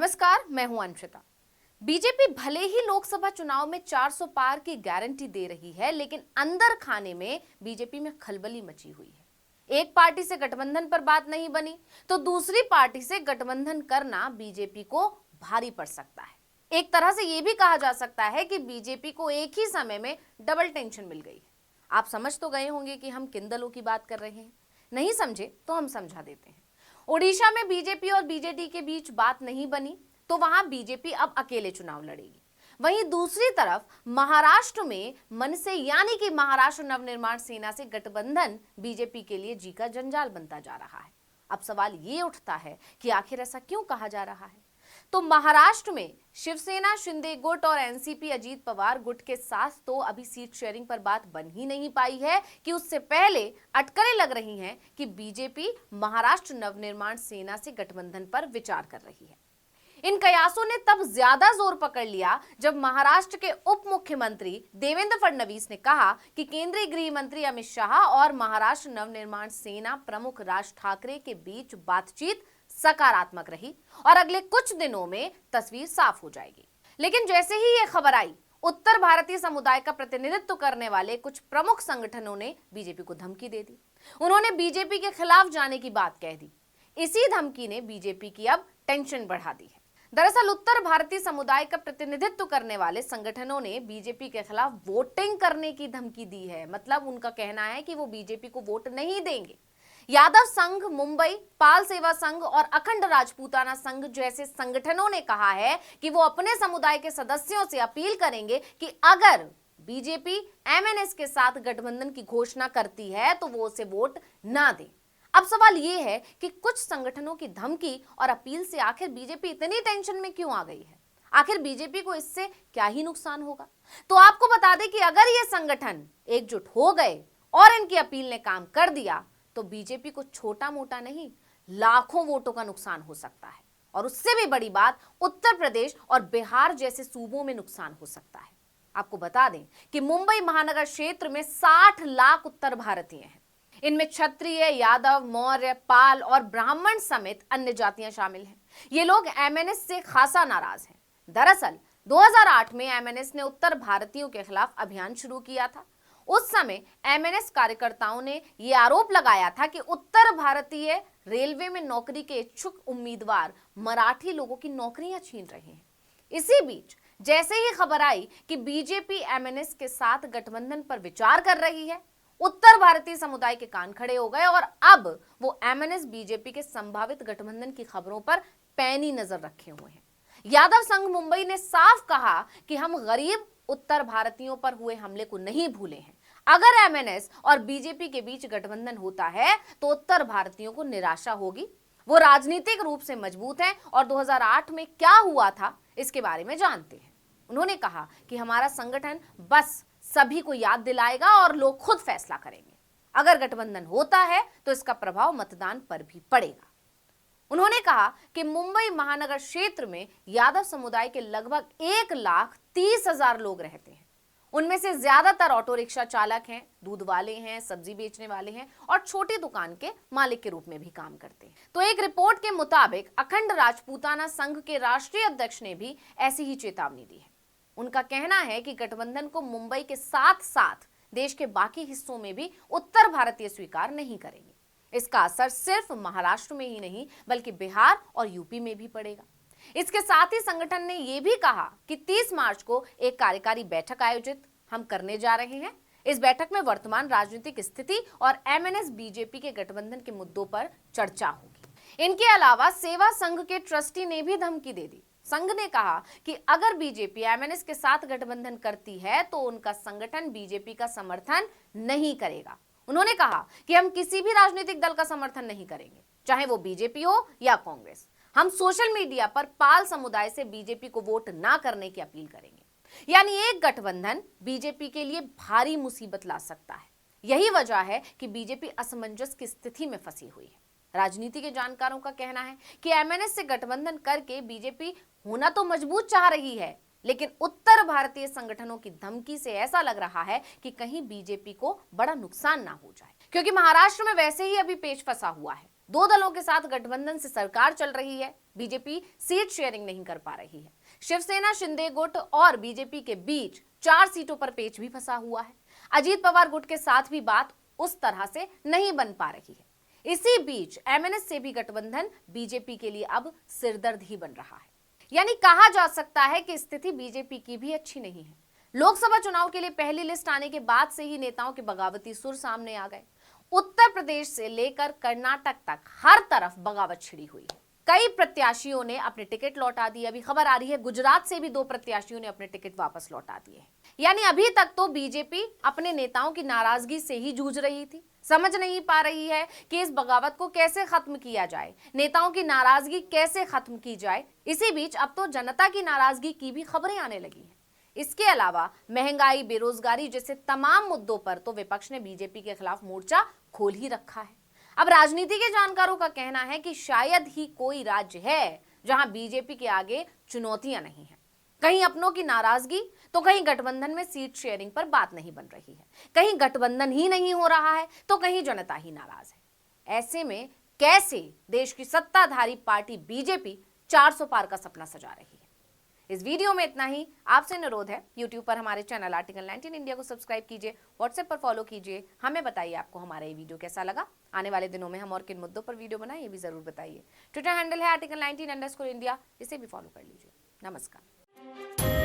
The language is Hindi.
नमस्कार, मैं हूं अंशिता। बीजेपी भले ही लोकसभा चुनाव में 400 पार की गारंटी दे रही है, लेकिन अंदर खाने में बीजेपी में खलबली मची हुई है। एक पार्टी से गठबंधन पर बात नहीं बनी तो दूसरी पार्टी से गठबंधन करना बीजेपी को भारी पड़ सकता है। एक तरह से यह भी कहा जा सकता है कि बीजेपी को एक ही समय में डबल टेंशन मिल गई है। आप समझ तो गए होंगे कि हम किन दलों की बात कर रहे हैं। नहीं समझे तो हम समझा देते हैं। ओडिशा में बीजेपी और बीजेडी के बीच बात नहीं बनी तो वहां बीजेपी अब अकेले चुनाव लड़ेगी। वहीं दूसरी तरफ महाराष्ट्र में मनसे यानी कि महाराष्ट्र नवनिर्माण सेना से गठबंधन बीजेपी के लिए जी का जंजाल बनता जा रहा है। अब सवाल ये उठता है कि आखिर ऐसा क्यों कहा जा रहा है। तो महाराष्ट्र में शिवसेना शिंदे गुट और एनसीपी अजीत पवार गुट के साथ तो अभी सीट शेयरिंग पर बात बन ही नहीं पाई है कि उससे पहले अटकलें लग रही हैं कि बीजेपी महाराष्ट्र नवनिर्माण सेना से गठबंधन पर विचार कर रही है। इन कयासों ने तब ज्यादा जोर पकड़ लिया जब महाराष्ट्र के उप मुख्यमंत्री देवेंद्र फडणवीस ने कहा कि केंद्रीय गृह मंत्री अमित शाह और महाराष्ट्र नवनिर्माण सेना प्रमुख राज ठाकरे के बीच बातचीत सकारात्मक रही और अगले कुछ दिनों में तस्वीर साफ हो जाएगी। लेकिन जैसे ही यह खबर आई, उत्तर भारतीय समुदाय का प्रतिनिधित्व करने वाले कुछ प्रमुख संगठनों ने बीजेपी को धमकी दे दी। उन्होंने बीजेपी के खिलाफ जाने की बात कह दी। इसी धमकी ने बीजेपी की अब टेंशन बढ़ा दी है। दरअसल उत्तर भारतीय समुदाय का प्रतिनिधित्व करने वाले संगठनों ने बीजेपी के खिलाफ वोटिंग करने की धमकी दी है। मतलब उनका कहना है कि वो बीजेपी को वोट नहीं देंगे। यादव संघ मुंबई, पाल सेवा संघ और अखंड राजपूताना संघ जैसे संगठनों ने कहा है कि वो अपने समुदाय के सदस्यों से अपील करेंगे कि अगर बीजेपी एमएनएस के साथ गठबंधन की घोषणा करती है तो वो उसे वोट ना दे। अब सवाल ये है कि कुछ संगठनों की धमकी और अपील से आखिर बीजेपी इतनी टेंशन में क्यों आ गई है। आखिर बीजेपी को इससे क्या ही नुकसान होगा। तो आपको बता दें कि अगर ये संगठन एकजुट हो गए और इनकी अपील ने काम कर दिया तो बीजेपी को छोटा मोटा नहीं, लाखों वोटों का नुकसान हो सकता है। और उससे भी बड़ी बात, उत्तर प्रदेश और बिहार जैसे सूबों में नुकसान हो सकता है। आपको बता दें कि मुंबई महानगर क्षेत्र में 60 लाख उत्तर भारतीय हैं। इनमें क्षत्रिय, यादव, मौर्य, पाल और ब्राह्मण समेत अन्य जातियां शामिल हैं। ये लोग एमएनएस से खासा नाराज हैं। दरअसल 2008 में एमएनएस ने उत्तर भारतीयों के खिलाफ अभियान शुरू किया था। उस समय एमएनएस कार्यकर्ताओं ने यह आरोप लगाया था कि उत्तर भारतीय रेलवे में नौकरी के इच्छुक उम्मीदवार मराठी लोगों की नौकरियां छीन रहे हैं। इसी बीच जैसे ही खबर आई कि बीजेपी एमएनएस के साथ गठबंधन पर विचार कर रही है, उत्तर भारतीय समुदाय के कान खड़े हो गए और अब वो एमएनएस बीजेपी के संभावित गठबंधन की खबरों पर पैनी नजर रखे हुए हैं। यादव संघ मुंबई ने साफ कहा कि हम गरीब उत्तर भारतीयों पर हुए हमले को नहीं भूले हैं। अगर एमएनएस और बीजेपी के बीच गठबंधन होता है तो उत्तर भारतीयों को निराशा होगी। वो राजनीतिक रूप से मजबूत हैं और 2008 में क्या हुआ था इसके बारे में जानते हैं। उन्होंने कहा कि हमारा संगठन बस सभी को याद दिलाएगा और लोग खुद फैसला करेंगे। अगर गठबंधन होता है तो इसका प्रभाव मतदान पर भी पड़ेगा। उन्होंने कहा कि मुंबई महानगर क्षेत्र में यादव समुदाय के लगभग 1,30,000 लोग रहते हैं। उनमें से ज्यादातर ऑटो रिक्शा चालक हैं, दूध वाले हैं, सब्जी बेचने वाले हैं और छोटी दुकान के मालिक के रूप में भी काम करते हैं। तो एक रिपोर्ट के मुताबिक अखंड राजपूताना संघ के राष्ट्रीय अध्यक्ष ने भी ऐसी ही चेतावनी दी है। उनका कहना है कि गठबंधन को मुंबई के साथ साथ देश के बाकी हिस्सों में भी उत्तर भारतीय स्वीकार नहीं करेंगे। इसका असर सिर्फ महाराष्ट्र में ही नहीं बल्कि बिहार और यूपी में भी पड़ेगा। इसके साथ ही संगठन ने यह भी कहा कि 30 मार्च को एक कार्यकारी बैठक आयोजित हम करने जा रहे हैं। इस बैठक में वर्तमान राजनीतिक स्थिति और एमएनएस बीजेपी के गठबंधन के मुद्दों पर चर्चा होगी। इनके अलावा सेवा संघ के ट्रस्टी ने भी धमकी दे दी। संघ ने कहा कि अगर बीजेपी एमएनएस के साथ गठबंधन करती है तो उनका संगठन बीजेपी का समर्थन नहीं करेगा। उन्होंने कहा कि हम किसी भी राजनीतिक दल का समर्थन नहीं करेंगे, चाहे वो बीजेपी हो या कांग्रेस। हम सोशल मीडिया पर पाल समुदाय से बीजेपी को वोट ना करने की अपील करेंगे। यानी एक गठबंधन बीजेपी के लिए भारी मुसीबत ला सकता है। यही वजह है कि बीजेपी असमंजस की स्थिति में फंसी हुई है। राजनीति के जानकारों का कहना है कि एमएनएस से गठबंधन करके बीजेपी होना तो मजबूत चाह रही है, लेकिन उत्तर भारतीय संगठनों की धमकी से ऐसा लग रहा है कि कहीं बीजेपी को बड़ा नुकसान ना हो जाए, क्योंकि महाराष्ट्र में वैसे ही अभी पेच फंसा हुआ है। दो दलों के साथ गठबंधन से सरकार चल रही है, बीजेपी सीट शेयरिंग नहीं कर पा रही है। शिवसेना, शिंदे गुट और बीजेपी के बीच 4 सीटों पर पेच भी फंसा हुआ है। अजीत पवार गुट के साथ भी बात उस तरह से नहीं बन पा रही है। इसी बीच एमएनएस से भी गठबंधन बीजेपी के लिए अब सिरदर्द ही बन रहा है। यानी कहा जा सकता है कि स्थिति बीजेपी की भी अच्छी नहीं है। लोकसभा चुनाव के लिए पहली लिस्ट आने के बाद से ही नेताओं के बगावती सुर सामने आ गए। उत्तर प्रदेश से लेकर कर्नाटक तक हर तरफ बगावत छिड़ी हुई है। कई प्रत्याशियों ने अपने टिकट लौटा दिए। अभी खबर आ रही है गुजरात से भी 2 प्रत्याशियों ने अपने टिकट वापस लौटा दिए हैं। यानी अभी तक तो बीजेपी अपने नेताओं की नाराजगी से ही जूझ रही थी, समझ नहीं पा रही है कि इस बगावत को कैसे खत्म किया जाए, नेताओं की नाराजगी कैसे खत्म की जाए। इसी बीच अब तो जनता की नाराजगी की भी खबरें आने लगी हैं। इसके अलावा महंगाई, बेरोजगारी जैसे तमाम मुद्दों पर तो विपक्ष ने बीजेपी के खिलाफ मोर्चा खोल ही रखा है। अब राजनीति के जानकारों का कहना है कि शायद ही कोई राज्य है जहां बीजेपी के आगे चुनौतियां नहीं है। कहीं अपनों की नाराजगी तो कहीं गठबंधन में सीट शेयरिंग पर बात नहीं बन रही है, कहीं गठबंधन ही नहीं हो रहा है तो कहीं जनता ही नाराज है। ऐसे में कैसे देश की सत्ताधारी पार्टी बीजेपी 400 पार का सपना सजा रही है। इस वीडियो में इतना ही। आपसे अनुरोध है, YouTube पर हमारे चैनल आर्टिकल 19 इंडिया को सब्सक्राइब कीजिए, WhatsApp पर फॉलो कीजिए। हमें बताइए आपको हमारा ये वीडियो कैसा लगा। आने वाले दिनों में हम और किन मुद्दों पर वीडियो बनाएं ये भी जरूर बताइए। ट्विटर हैंडल है आर्टिकल 19 _इंडिया, इसे भी फॉलो कर लीजिए। नमस्कार।